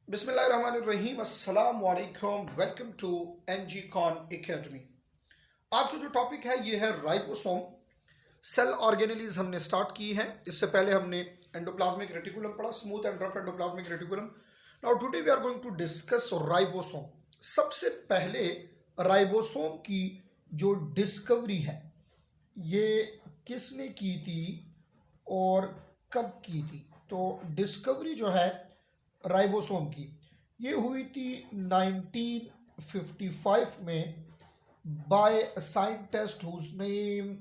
बिस्मिल्लाहिर्रहमानिर्रहीम अस्सलाम वालेकुम। वेलकम टू एनजी कॉन एकेडमी। आज का जो टॉपिक है ये है राइबोसोम। सेल ऑर्गेनेलीज हमने स्टार्ट की है। इससे पहले हमने एंडोप्लाज्मिक रेटिकुलम पढ़ा, smooth and rough endoplasmic reticulum. Now today we are going to discuss ribosome. सबसे पहले राइबोसोम की जो डिस्कवरी है ये किसने की थी और कब की थी? तो डिस्कवरी जो है राइबोसोम की ये हुई थी 1955 में by scientist whose name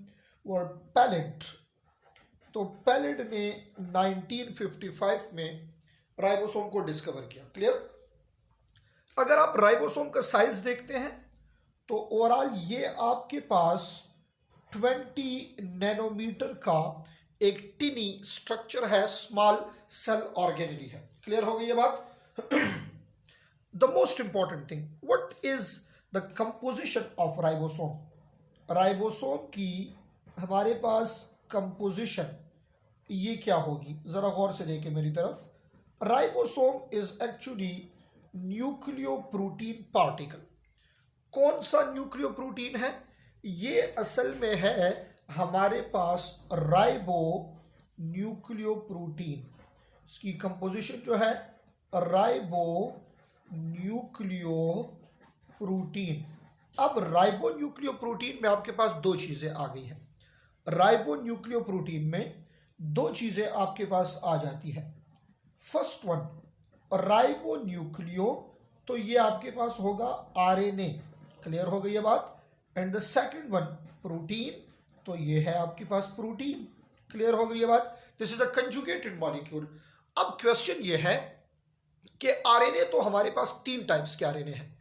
were Palade. तो पैलेट ने 1955 में राइबोसोम को डिस्कवर किया। क्लियर? अगर आप राइबोसोम का साइज देखते हैं तो ओवरऑल ये आपके पास 20 नैनोमीटर का एक टिनी स्ट्रक्चर है, स्मॉल सेल ऑर्गेनेली है। क्लियर हो गई ये बात? The most important thing, what is the composition of ribosome? Ribosome की हमारे पास कंपोजिशन ये क्या होगी, जरा गौर से देखें मेरी तरफ। Ribosome is actually nucleo protein particle. कौन सा न्यूक्लियो प्रोटीन है? ये असल में है हमारे पास राइबो न्यूक्लियो प्रोटीन। इसकी कंपोजिशन जो है राइबो न्यूक्लियो प्रोटीन। अब राइबो न्यूक्लियो प्रोटीन में आपके पास दो चीजें आ गई हैं। राइबो न्यूक्लियो प्रोटीन में दो चीजें आपके पास आ जाती है। फर्स्ट वन राइबो न्यूक्लियो, तो ये आपके पास होगा आरएनए। क्लियर हो गई ये बात? And the second one protein, तो ये है आपके पास प्रोटीन। क्लियर हो गई ये बात? This is a conjugated molecule. अब क्वेश्चन ये है कि आरएनए तो हमारे पास तीन टाइप्स के आरएनए हैं,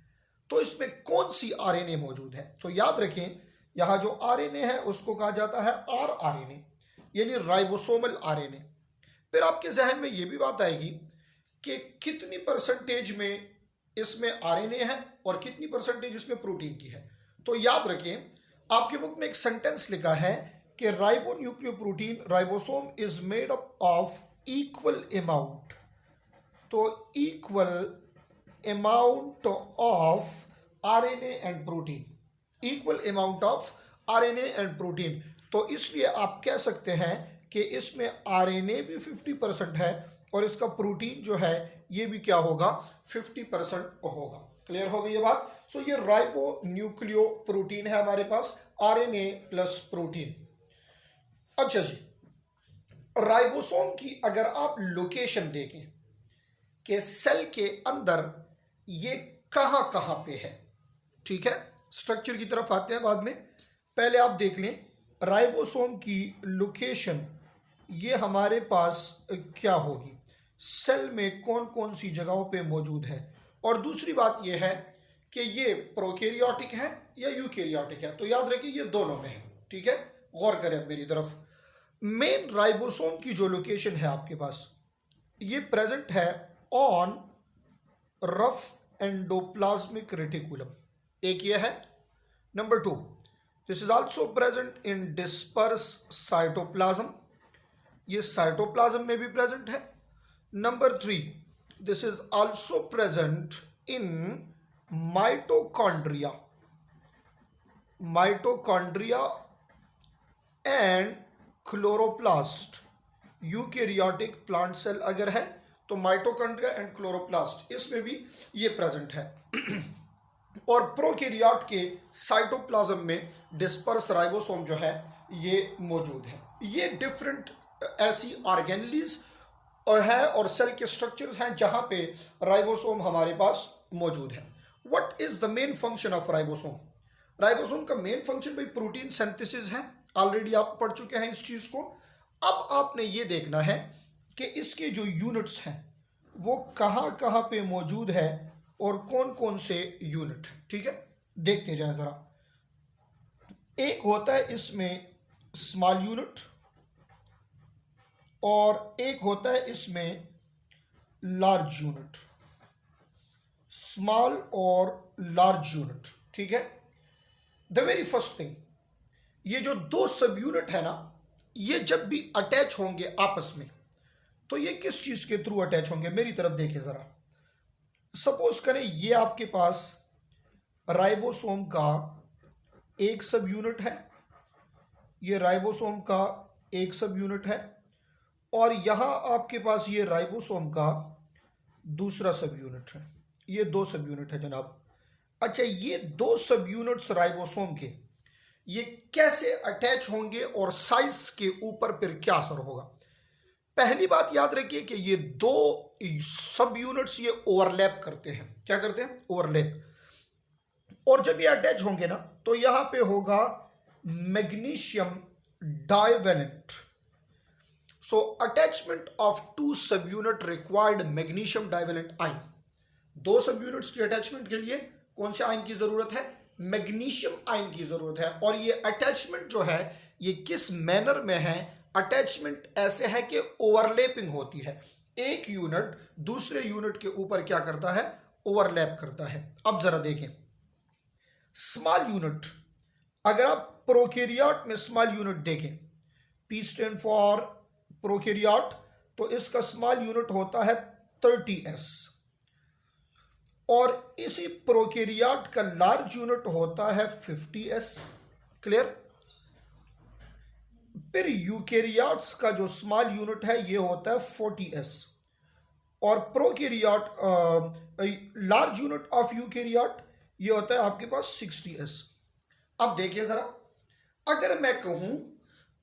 तो इसमें कौन सी आरएनए मौजूद है? तो याद रखें यहां जो आरएनए है उसको कहा जाता है आरआरएनए, यानी राइबोसोमल आरएनए। फिर आपके जहन में ये भी बात आएगी कि कितनी परसेंटेज में इसमें आरएनए है और कितनी परसेंटेज इसमें प्रोटीन की है। तो याद रखें आपके बुक में एक सेंटेंस लिखा है कि ribonucleoprotein ribosome is made up of equal amount. तो equal amount of RNA and protein, equal amount of RNA and protein. तो इसलिए आप कह सकते हैं कि इसमें आरएनए भी 50% है और इसका प्रोटीन जो है ये भी क्या होगा, 50% होगा। क्लियर हो गई ये बात? सो ये राइबो न्यूक्लियो प्रोटीन है हमारे पास, आरएनए प्लस प्रोटीन। अच्छा जी, राइबोसोम की अगर आप लोकेशन देखें कि सेल के अंदर ये कहां कहां पे है, ठीक है, स्ट्रक्चर की तरफ आते हैं बाद में। पहले आप देख लें राइबोसोम की लोकेशन ये हमारे पास क्या होगी, सेल में कौन कौन सी जगहों पे मौजूद है। और दूसरी बात यह है कि ये प्रोकैरियोटिक है या यूकैरियोटिक है। तो याद रखिए ये दोनों में है, ठीक है। गौर करें अब मेरी तरफ। मेन राइबोसोम की जो लोकेशन है आपके पास ये प्रेजेंट है ऑन रफ एंडोप्लाज्मिक रेटिकुलम, एक ये है। Number two, this is also present in disperse cytoplasm, ये साइटोप्लाज्म में भी प्रेजेंट है। Number three, this is also present in mitochondria, mitochondria and chloroplast. Eukaryotic plant cell अगर है तो माइटोकॉन्ड्रिया एंड क्लोरोप्लास्ट इसमें भी ये प्रेजेंट है। और प्रोकैरियोट के साइटोप्लाज्म में डिस्पर्स राइबोसोम जो है ये मौजूद है। ये डिफरेंट ऐसी ऑर्गेनेलीज है और सेल के स्ट्रक्चर्स हैं जहां पे राइबोसोम हमारे पास मौजूद है। What is the main function of ribosome? Ribosome का मेन फंक्शन भाई प्रोटीन सिंथेसिस है। ऑलरेडी आप पढ़ चुके हैं इस चीज को। अब आपने ये देखना है कि इसके जो यूनिट्स हैं वो कहां कहां पे मौजूद है और कौन कौन से यूनिट है, ठीक है। देखते जाएं जरा। एक होता है इसमें स्मॉल यूनिट और एक होता है इसमें लार्ज यूनिट, स्मॉल और लार्ज यूनिट, ठीक है। द वेरी फर्स्ट थिंग, ये जो दो सब यूनिट है ना ये जब भी अटैच होंगे आपस में तो ये किस चीज के थ्रू अटैच होंगे? मेरी तरफ देखिए जरा। सपोज करें ये आपके पास राइबोसोम का एक सब यूनिट है, ये राइबोसोम का एक सब यूनिट है, और यहां आपके पास ये राइबोसोम का दूसरा सब यूनिट है। ये दो सब यूनिट है जनाब। अच्छा, ये दो सब यूनिट्स राइबोसोम के ये कैसे अटैच होंगे और साइज के ऊपर फिर क्या असर होगा? पहली बात याद रखिए कि ये दो सब यूनिट्स ये ओवरलैप करते हैं। क्या करते हैं? ओवरलैप। और जब ये अटैच होंगे ना तो यहां पे होगा magnesium divalent. So attachment of two subunit required magnesium divalent ion. दो सब यूनिट्स की अटैचमेंट के लिए कौन से आयन की जरूरत है? मैग्नीशियम आयन की जरूरत है। और ये अटैचमेंट जो है ये किस मैनर में है? अटैचमेंट ऐसे है कि ओवरलैपिंग होती है। एक यूनिट दूसरे यूनिट के ऊपर क्या करता है? ओवरलैप करता है। अब जरा देखें स्मॉल यूनिट। अगर आप प्रोकैरियोट में स्मॉल यूनिट देखें, पी स्टैंड फॉर प्रोकैरियोट, तो इसका स्मॉल यूनिट होता है 30s। और इसी प्रोकैरियोट का लार्ज यूनिट होता है 50s। क्लियर? फिर यूकैरियोट्स का जो स्मॉल यूनिट है ये होता है 40s। और prokaryote large unit of eukaryote ये होता है आपके पास 60s। अब देखिए जरा, अगर मैं कहूं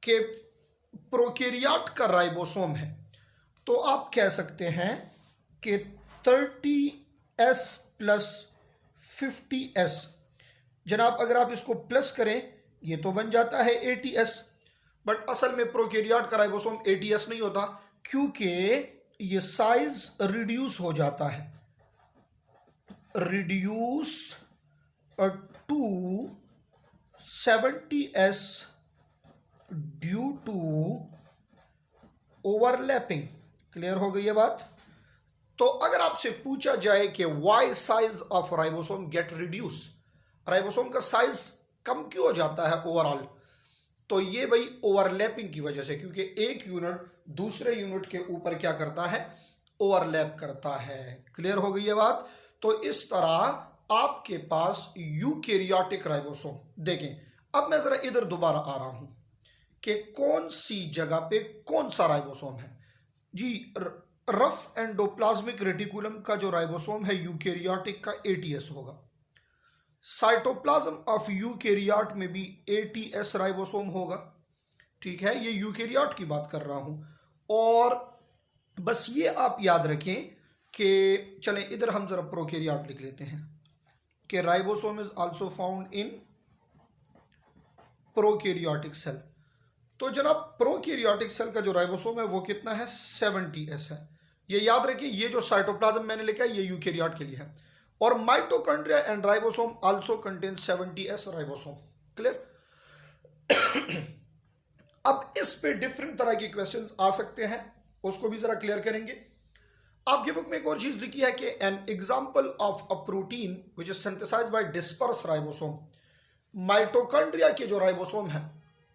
कि प्रोकैरियोट का राइबोसोम है तो आप कह सकते हैं कि 30s प्लस 50s। जनाब अगर आप इसको प्लस करें ये तो बन जाता है 80s। बट असल में प्रोकैरियोट का राइबोसोम 80s नहीं होता, क्योंकि ये साइज रिड्यूस हो जाता है, reduce to 70s due to overlapping. Clear हो गई ये बात? तो अगर आपसे पूछा जाए कि why size of ribosome get reduce, ribosome का साइज कम क्यों हो जाता है ओवरऑल, तो ये भाई ओवरलैपिंग की वजह से, क्योंकि एक यूनिट दूसरे यूनिट के ऊपर क्या करता है? ओवरलैप करता है। क्लियर हो गई ये बात? तो इस तरह आपके पास यूकैरियोटिक राइबोसोम। देखें अब मैं जरा इधर दोबारा आ रहा हूं कि कौन सी जगह पे कौन सा राइबोसोम है जी। रफ एंडोप्लाज्मिक रेटिकुलम का जो राइबोसोम है यूकैरियोटिक का 80s होगा। साइटोप्लाज्म ऑफ यूकैरियोट में भी 80s राइबोसोम होगा। ठीक है, ये यूकैरियोट की बात कर रहा हूं। और बस ये आप याद रखें कि चलें इधर हम जरा प्रोकैरियोट लिख लेते हैं कि ribosome is also found in prokaryotic cell. तो जनाब प्रोकैरियोटिक सेल का जो राइबोसोम है वो कितना है? 70s है। ये याद रखिए, ये जो साइटोप्लाज्म मैंने लिखा है ये यूकैरियोट के लिए है। और mitochondria and ribosome also contain 70s ribosome. Clear? अब इस पे डिफरेंट तरह के क्वेश्चंस आ सकते हैं, उसको भी जरा क्लियर करेंगे। आपकी बुक में एक और चीज लिखी है कि an example of a protein which is synthesised by disperse ribosome. Mitochondria के जो राइबोसोम है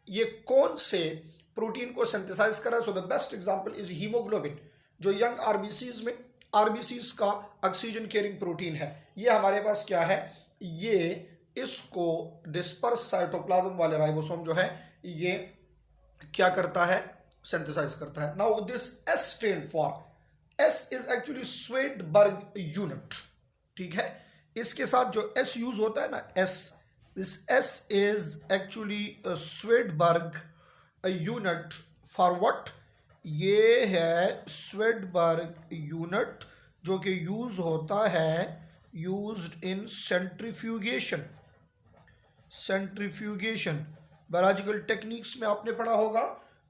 ये कौन से प्रोटीन को सिंथेसाइज कर रहा है? So the best example is haemoglobin, जो यंग आरबीसीज में आरबीसीज का ऑक्सीजन कैरिंग प्रोटीन है। ये हमारे पास क्या है? ये इसको डिस्पर्स साइटोप्लाज्म वाले राइबोसोम जो है ये क्या करता है? सिंथेसाइज करता है। Now this S stand for, S is actually Svedberg unit. ठीक है, इसके साथ जो एस यूज होता है ना, S, this S is actually a Swedberg unit for what? ये है Swedberg unit जो कि यूज होता है, used in centrifugation. Centrifugation biological techniques में आपने पढ़ा होगा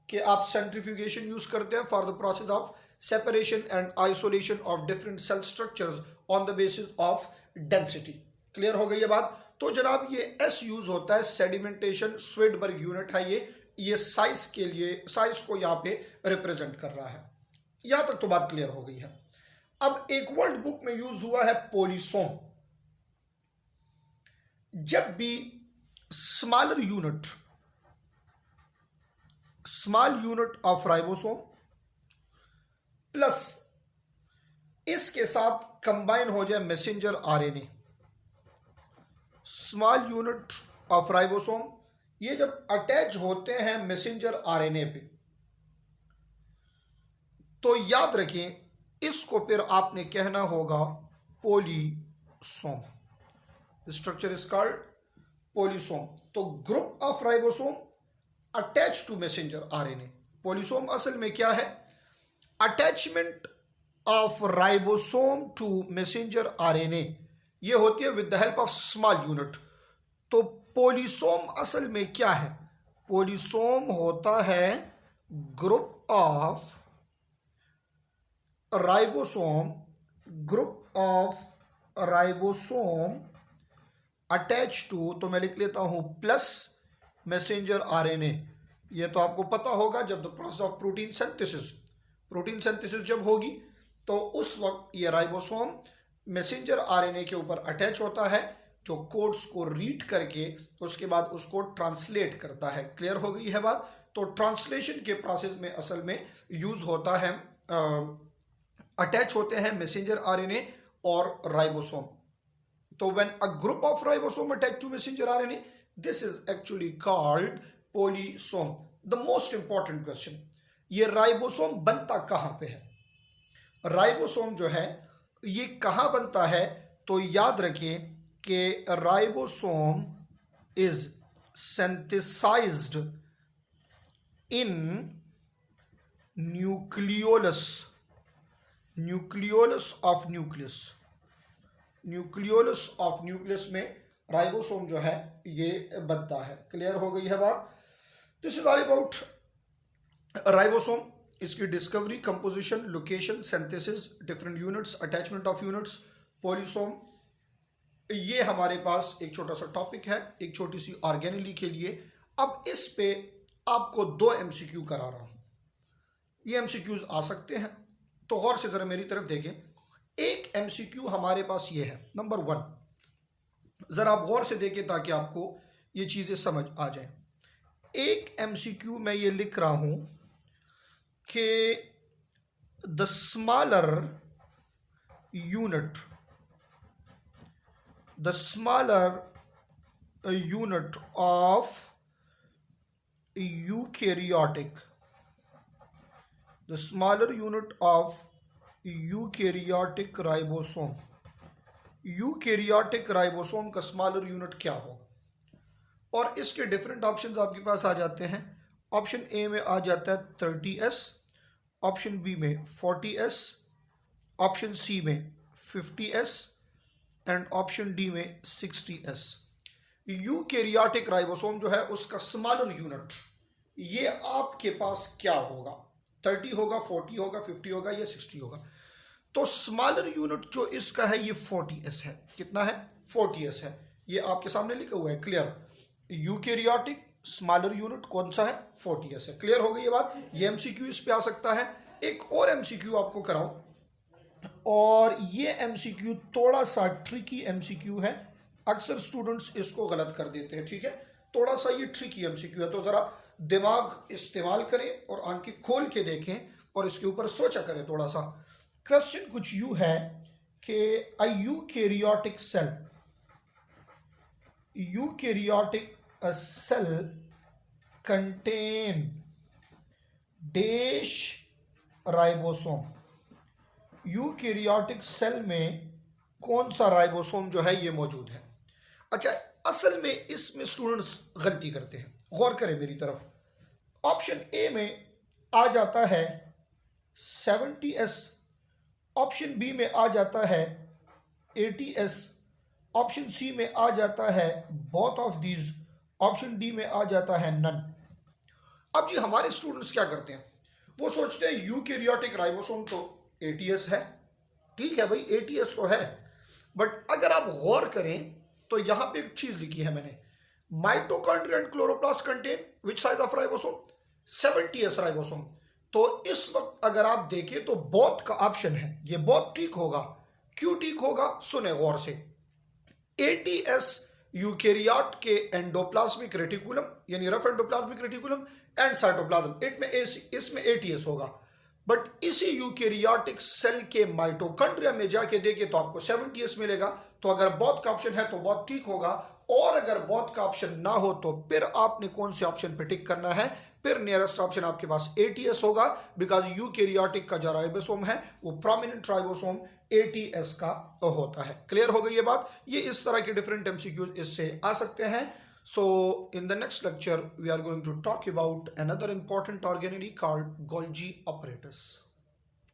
कि आप सेंट्रीफ्यूगेशन यूज करते हैं for the process of separation and isolation of different cell structures on the basis of density. Clear हो गई ये बात? तो जनाब ये एस यूज होता है सेडिमेंटेशन, स्वेडबर्ग यूनिट है ये साइज के लिए, साइज को यहां पे रिप्रेजेंट कर रहा है। यहां तक तो बात क्लियर हो गई है। अब एक वर्ड बुक में यूज हुआ है पोलिसोम। जब भी smaller unit, small unit of ribosome plus इसके साथ कंबाइन हो जाए messenger RNA, small unit of ribosome, ये जब अटैच होते हैं मैसेंजर आरएनए पे तो याद रखें इसको फिर आपने कहना होगा polysome. Structure is called polysome. तो group of ribosome attach to messenger RNA. Polysome असल में क्या है? Attachment of ribosome to messenger RNA, ये होती है with the help of small unit. तो पोलीसोम असल में क्या है? पोलीसोम होता है group of ribosome, group of ribosome attach to, तो मैं लिख लेता हूं प्लस मैसेंजर आरएनए। ये तो आपको पता होगा, जब the process of protein synthesis जब होगी तो उस वक्त ये राइबोसोम मैसेंजर आरएनए के ऊपर अटैच होता है, जो कोड्स को रीड करके उसके बाद उसको ट्रांसलेट करता है। क्लियर हो गई है बात? तो ट्रांसलेशन के प्रोसेस में असल में यूज होता है, अटैच होते हैं मैसेंजर आरएनए और राइबोसोम। तो when a group of ribosome attach to messenger RNA, this is actually called polysome. The most important question, ये राइबोसोम बनता कहां पे है? राइबोसोम जो है ये कहां बनता है? तो याद रखिए कि ribosome is synthesized in nucleolus of nucleus में राइबोसोम जो है ये बनता है। क्लियर हो गई है बात? This is all about ribosome, इसकी discovery, composition, location, synthesis, different units, attachment of units, polysome. ये हमारे पास एक छोटा सा टॉपिक है, एक छोटी सी ऑर्गेनेली के लिए। अब इस पे आपको 2 एमसीक्यू करा रहा हूं। ये एमसीक्यूज आ सकते हैं, तो गौर से जरा मेरी तरफ देखें। एक एमसीक्यू हमारे पास ये है, नंबर 1, जरा आप गौर से देखें ताकि आपको ये चीजें समझ आ जाए। एक एमसीक्यू मैं ये लिख रहा हूं कि the smaller unit of eukaryotic ribosome, eukaryotic ribosome का स्मॉलर यूनिट क्या होगा? और इसके डिफरेंट ऑप्शंस आपके पास आ जाते हैं। ऑप्शन ए में आ जाता है 30S, ऑप्शन बी में 40S, ऑप्शन सी में 50S एंड ऑप्शन डी में 60S। यूकैरियोटिक राइबोसोम जो है उसका स्मॉलर यूनिट ये आपके पास क्या होगा? 30 होगा, 40 होगा, 50 होगा या 60 होगा? तो स्मॉलर यूनिट जो इसका है ये 40S है। कितना है? 40S है। ये आपके सामने लिखा हुआ है, क्लियर। यूकैरियोटिक स्मॉलर यूनिट कौन सा है? 40S है। क्लियर हो गई ये बात? ये एमसीक्यू इस पे आ सकता है। एक और एमसीक्यू आपको कराऊं, और ये एमसीक्यू थोड़ा सा ट्रिकी एमसीक्यू है, अक्सर स्टूडेंट्स इसको गलत कर देते हैं। ठीक है, थोड़ा सा ये ट्रिकी एमसीक्यू है, तो जरा दिमाग इस्तेमाल करें और आंखें खोल के देखें और इसके ऊपर सोचा करें थोड़ा सा। क्वेश्चन कुछ यूं है कि a eukaryotic cell contain dash ribosome. Eukaryotic cell में कौन सा राइबोसोम जो है ये मौजूद है? अच्छा, असल में इसमें स्टूडेंट्स गलती करते हैं, गौर करें मेरी तरफ। ऑप्शन ए में आ जाता है 70S, ऑप्शन बी में आ जाता है 80S, ऑप्शन सी में आ जाता है both of these, option D में आ जाता है नन। अब जी हमारे स्टूडेंट्स क्या करते हैं, वो सोचते हैं यूकैरियोटिक राइबोसोम तो 80S है। ठीक है भाई, 80S तो है, बट अगर आप गौर करें तो यहां पे एक चीज लिखी है मैंने, mitochondria and chloroplast contain which size of ribosome? 70S ribosome. तो इस वक्त अगर आप देखें तो बोथ का ऑप्शन है, ये बोथ ठीक होगा। क्यों ठीक होगा? सुने गौर से। 80S यूकैरियोट के एंडोप्लाज्मिक रेटिकुलम यानी rough endoplasmic reticulum and cytoplasm इसमें 80S होगा। बट इसी यूकेरियोटिक सेल के माइटोकॉन्ड्रिया में जाके देखे तो आपको 70s मिलेगा। तो अगर बोथ का ऑप्शन है तो बहुत ठीक होगा, और अगर बोथ का ऑप्शन ना हो तो फिर आपने कौन से ऑप्शन पे टिक करना है, फिर नियरेस्ट ऑप्शन आपके पास ATS होगा, बिकॉज यूकेरियोटिक का जो राइबोसोम है वो प्रोमिनेंट राइबोसोम ATS का होता है। क्लियर हो गई ये बात। ये इस तरह के डिफरेंट MCQs इससे आ सकते हैं। So in the next lecture we are going to talk about another important organelle called Golgi apparatus.